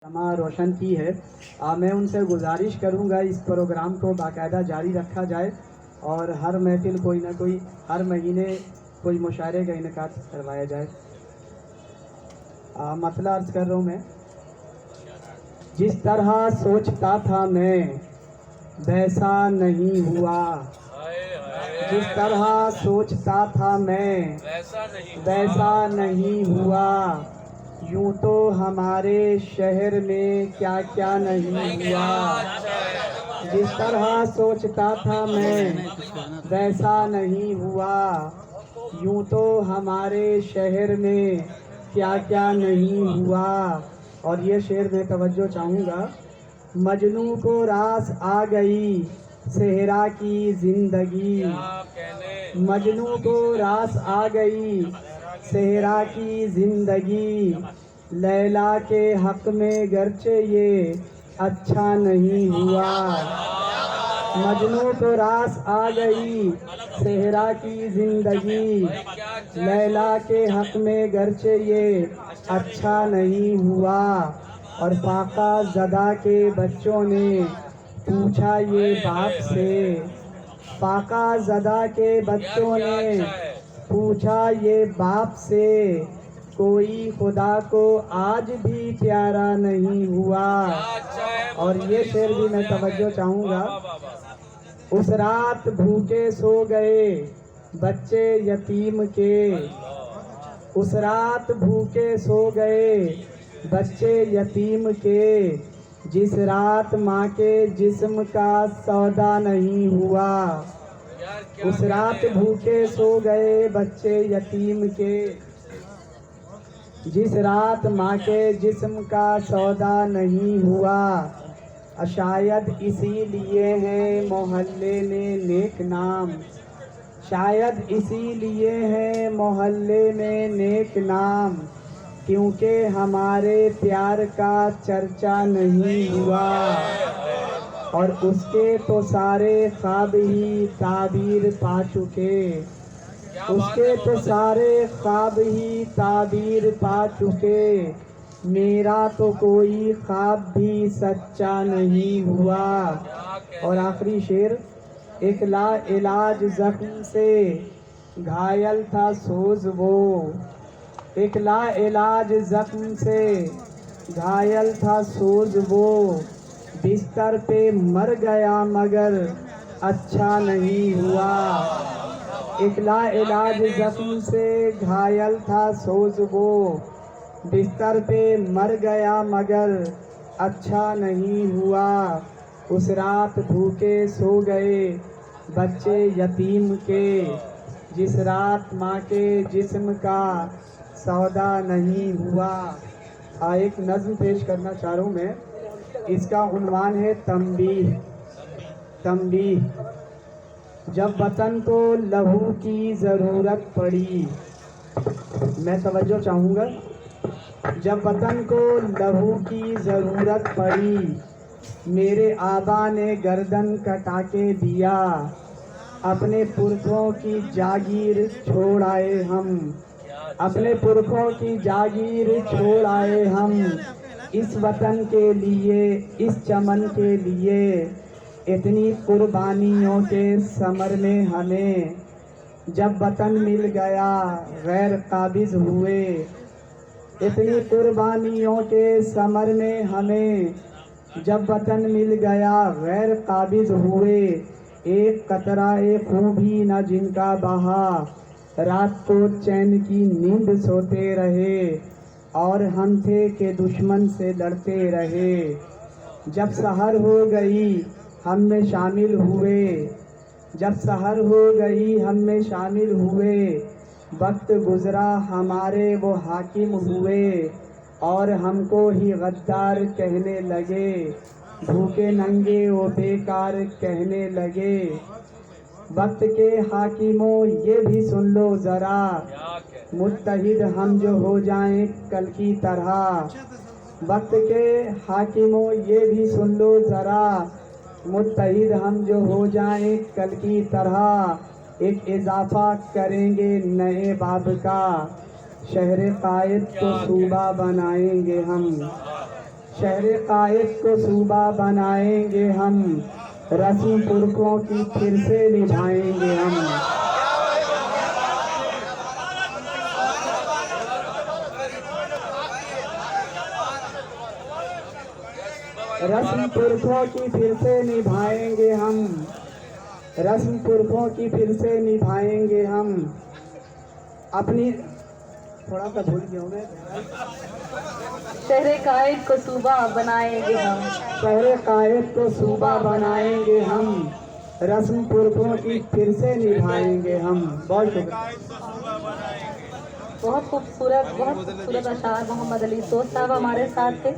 नामा रोशन की है। मैं उनसे गुजारिश करूंगा इस प्रोग्राम को बाकायदा जारी रखा जाए और हर महफिल कोई ना कोई हर महीने कोई मुशायरे का इनेकाद करवाया जाए। मतला अर्ज कर रहा हूँ मैं। जिस तरह सोचता था मैं वैसा नहीं हुआ, जिस तरह सोचता था मैं वैसा नहीं हुआ। यूं तो हमारे शहर में क्या क्या नहीं हुआ। जिस तरह सोचता था मैं वैसा नहीं हुआ। यूं तो हमारे शहर में क्या क्या नहीं हुआ। और ये शेर में तवज्जो चाहूँगा। मजनू को रास आ गई सेहरा की जिंदगी, मजनू को रास आ गई सेहरा की जिंदगी। लैला के हक में गरचे ये अच्छा नहीं हुआ। मजनू को रास आ गई सेहरा की जिंदगी। लैला के हक में गरचे ये अच्छा नहीं हुआ। और फाका ज़दा के बच्चों ने पूछा ये बाप से, फाका ज़दा के बच्चों ने पूछा ये बाप से। कोई खुदा को आज भी प्यारा नहीं हुआ। और ये शेर भी मैं तवज्जो चाहूँगा। उस रात भूखे सो गए बच्चे यतीम के, उस रात भूखे सो गए बच्चे यतीम के। जिस रात माँ के जिस्म का सौदा नहीं हुआ। उस रात भूखे सो गए बच्चे यतीम के। जिस रात माँ के जिस्म का सौदा नहीं हुआ। शायद इसीलिए है मोहल्ले में नेक नाम, शायद इसीलिए है मोहल्ले में नेक नाम। क्योंकि हमारे प्यार का चर्चा नहीं हुआ। और उसके तो सारे ख्वाब ही ताबीर पा चुके, उसके तो सारे ख्वाब ही ताबीर पा चुके। मेरा तो कोई ख्वाब भी सच्चा नहीं हुआ। और आखिरी शेर। एक ला इलाज जख्म से घायल था सोज वो, एक ला इलाज जख्म से घायल था सोज वो। बिस्तर पे मर गया मगर अच्छा नहीं हुआ। एक ला इलाज जख्म से घायल था सोज वो। बिस्तर पे मर गया मगर अच्छा नहीं हुआ। उस रात भूखे सो गए बच्चे यतीम के। जिस रात माँ के जिस्म का सौदा नहीं हुआ। एक नज़्म पेश करना चाह रहा हूँ मैं। इसका उन्वान है तंबीह। तंबीह। जब वतन को लहू की ज़रूरत पड़ी, मैं तवज्जो चाहूँगा। जब वतन को लहू की ज़रूरत पड़ी, मेरे आबा ने गर्दन कटा के दिया। अपने पुरखों की जागीर छोड़ आए हम, अपने पुरखों की जागीर छोड़ आए हम। इस वतन के लिए, इस चमन के लिए। इतनी कुर्बानियों के समर में हमें जब वतन मिल गया गैर काबिज हुए। इतनी कुर्बानियों के समर में हमें जब वतन मिल गया गैर काबिज हुए। एक कतरा खून भी न जिनका बहा, रात को चैन की नींद सोते रहे। और हम थे कि दुश्मन से लड़ते रहे। जब सहर हो गई हम में शामिल हुए, जब सहर हो गई हम में शामिल हुए। वक्त गुजरा हमारे वो हाकिम हुए और हमको ही गद्दार कहने लगे। भूखे नंगे वो बेकार कहने लगे। वक्त के हाकिमों ये भी सुन लो ज़रा, मुत्तहिद हम जो हो जाएं कल की तरह। वक्त के हाकिमों ये भी सुन लो ज़रा, मुत्तहिद हम जो हो जाएं कल की तरह। एक इजाफा करेंगे नए बाब का, शहर कायद को सूबा बनाएंगे हम। शहर कायद को सूबा बनाएंगे हम, रस्म पुरखों की फिर से निभाएंगे हम। रस्म पुरखों की फिर से निभाएंगे हम, रस्म पुरखों की फिर से निभाएंगे हम। अपनी थोड़ा सा भूल गया हूँ मैं। शहर कायद को सूबा बनाएंगे हम, शहर कायद को सूबा बनाएंगे हम, रस्म पुरखों की फिर से निभाएंगे हम। बहुत शुक्रिया। बहुत खूबसूरत अशार मोहम्मद अली सोच साहब हमारे साथ थे।